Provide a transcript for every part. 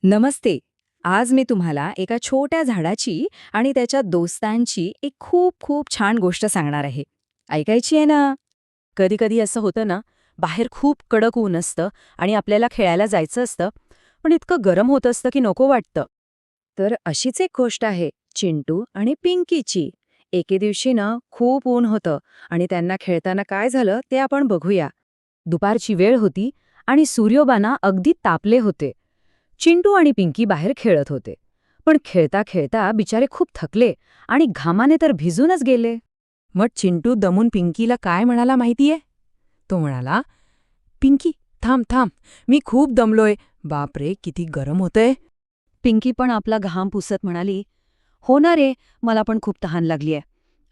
नमस्ते. आज मी तुम्हाला एका छोट्या झाडाची आणि त्याच्या दोस्तांची एक खूप खूप छान गोष्ट सांगणार आहे. ऐकायची आहे ना? कधी कधी असं होतं ना, बाहेर खूप कडक ऊन असतं आणि आपल्याला खेळायला जायचं असतं, पण इतकं गरम होत असतं की नको वाटतं. तर अशीच एक गोष्ट आहे चिंटू आणि पिंकीची. एके दिवशी ना खूप ऊन होतं आणि त्यांना खेळताना काय झालं ते आपण बघूया. दुपारची वेळ होती आणि सूर्योबाना अगदी तापले होते. चिंटू आणि पिंकी बाहेर खेळत होते, पण खेळता खेळता बिचारे खूप थकले आणि घामाने तर भिजूनच गेले. मग चिंटू दमून पिंकीला काय म्हणाला माहितीये? तो म्हणाला, पिंकी, थांब थांब, मी खूप दमलोय. बापरे, किती गरम होतंय. पिंकी पण आपला घाम पुसत म्हणाली, हो ना रे, मला पण खूप तहान लागलीय.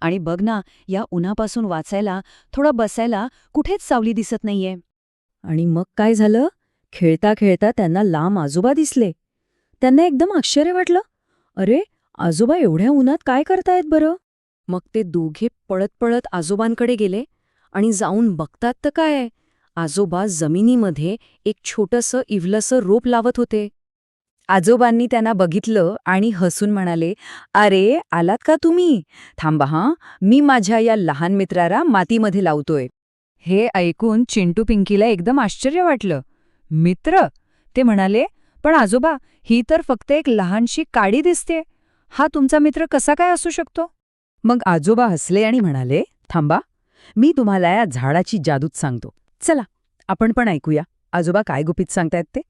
आणि बघ ना, या उन्हापासून वाचायला, थोडं बसायला कुठेच सावली दिसत नाहीये. आणि मग काय झालं? खेळता खेळता त्यांना लांब आजोबा दिसले. त्यांना एकदम आश्चर्य वाटलं. अरे, आजोबा एवढ्या उन्हात काय करतायत बरं? मग ते दोघे पळत पळत आजोबांकडे गेले आणि जाऊन बघतात तर काय, आजोबा जमिनीमध्ये एक छोटंसं इवलंसं रोप लावत होते. आजोबांनी त्यांना बघितलं आणि हसून म्हणाले, "अरे, आलात का तुम्ही? थांबा हां, मी माझ्या या लहान मित्राला मातीमध्ये लावतोय." हे ऐकून चिंटू पिंकीला एकदम आश्चर्य वाटलं. मित्र? ते म्हणाले, पण आजोबा, ही तर फक्त एक लहानशी काडी दिसते. हा तुमचा मित्र कसा काय असू शकतो? मग आजोबा हसले आणि म्हणाले, "थांबा, मी तुम्हाला या झाडाची जादूच सांगतो. चला, आपण पण ऐकूया. आजोबा काय गुपित सांगतायत ते."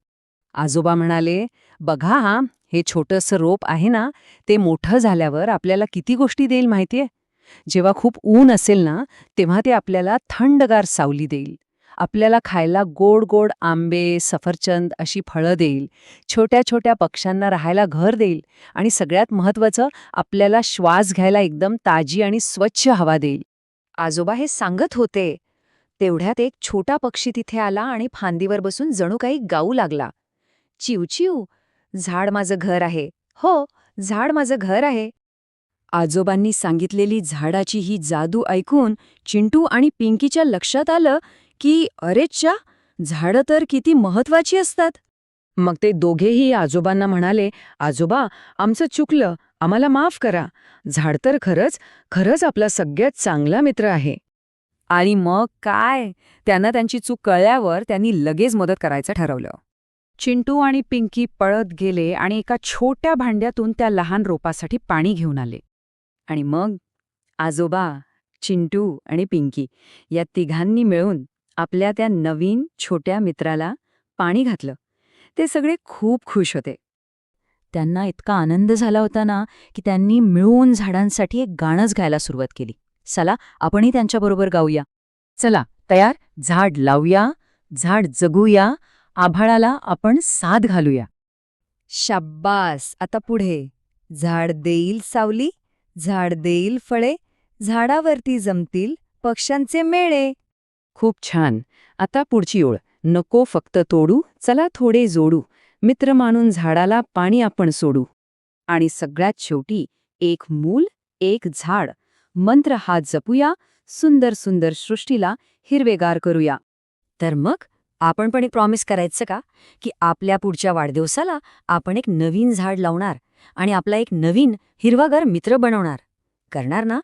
आजोबा म्हणाले, "बघा हा, हे छोटंसं रोप आहे ना, ते मोठं झाल्यावर आपल्याला किती गोष्टी देईल माहितीये? जेव्हा खूप ऊन असेल ना, तेव्हा ते आपल्याला थंडगार सावली देईल. आपल्याला खायला गोड गोड आंबे, सफरचंद अशी फळं देईल. छोट्या छोट्या पक्ष्यांना राहायला घर देईल. आणि सगळ्यात महत्त्वाचं, आपल्याला श्वास घ्यायला एकदम ताजी आणि स्वच्छ हवा देईल." आजोबा हे सांगत होते. तेवढ्यात एक छोटा पक्षी तिथे आला आणि फांदीवर बसून जणू काही गाऊ लागला. चिवचिव, झाड माझं घर आहे. हो, झाड माझं घर आहे. आजोबांनी सांगितलेली झाडाची ही जादू ऐकून चिंटू आणि पिंकीच्या लक्षात आलं की अरेच्चा, झाडं तर किती महत्वाची असतात. मग ते दोघेही आजोबांना म्हणाले, "आजोबा, आमचं चुकलं, आम्हाला माफ करा. झाड तर खरंच खरंच आपला सगळ्यात चांगला मित्र आहे." आणि मग काय, त्यांना त्यांची चूक कळल्यावर त्यांनी लगेच मदत करायचं ठरवलं. चिंटू आणि पिंकी पळत गेले आणि एका छोट्या भांड्यातून त्या लहान रोपासाठी पाणी घेऊन आले. आणि मग आजोबा, चिंटू आणि पिंकी या तिघांनी मिळून आपल्या त्या नवीन छोट्या मित्राला पाणी घातलं. ते सगळे खूप खुश होते. त्यांना इतका आनंद झाला होता ना, की त्यांनी मिळून झाडांसाठी एक गाणंच गायला सुरुवात केली. चला, आपणही त्यांच्याबरोबर गाऊया. चला, तयार? झाड लावूया, झाड जगूया, आभाळाला आपण साथ घालूया. शाब्बास. आता पुढे. झाड देईल सावली, झाड देईल फळे, झाडावरती जमतील पक्ष्यांचे मेळे. खूप छान. आता पुढची ओळ. नको फक्त तोडू, चला थोडे जोडू. मित्र मानून झाडाला पाणी आपण सोडू. आणि सगळ्यात शेवटी एक मूल, एक झाड. मंत्र हा जपूया, सुंदर सुंदर सृष्टीला हिरवेगार करूया. तर मग आपण पण एक प्रॉमिस करायचं का, की आपल्या पुढच्या वाढदिवसाला आपण एक नवीन झाड लावणार आणि आपला एक नवीन हिरवागार मित्र बनवणार. करणार ना?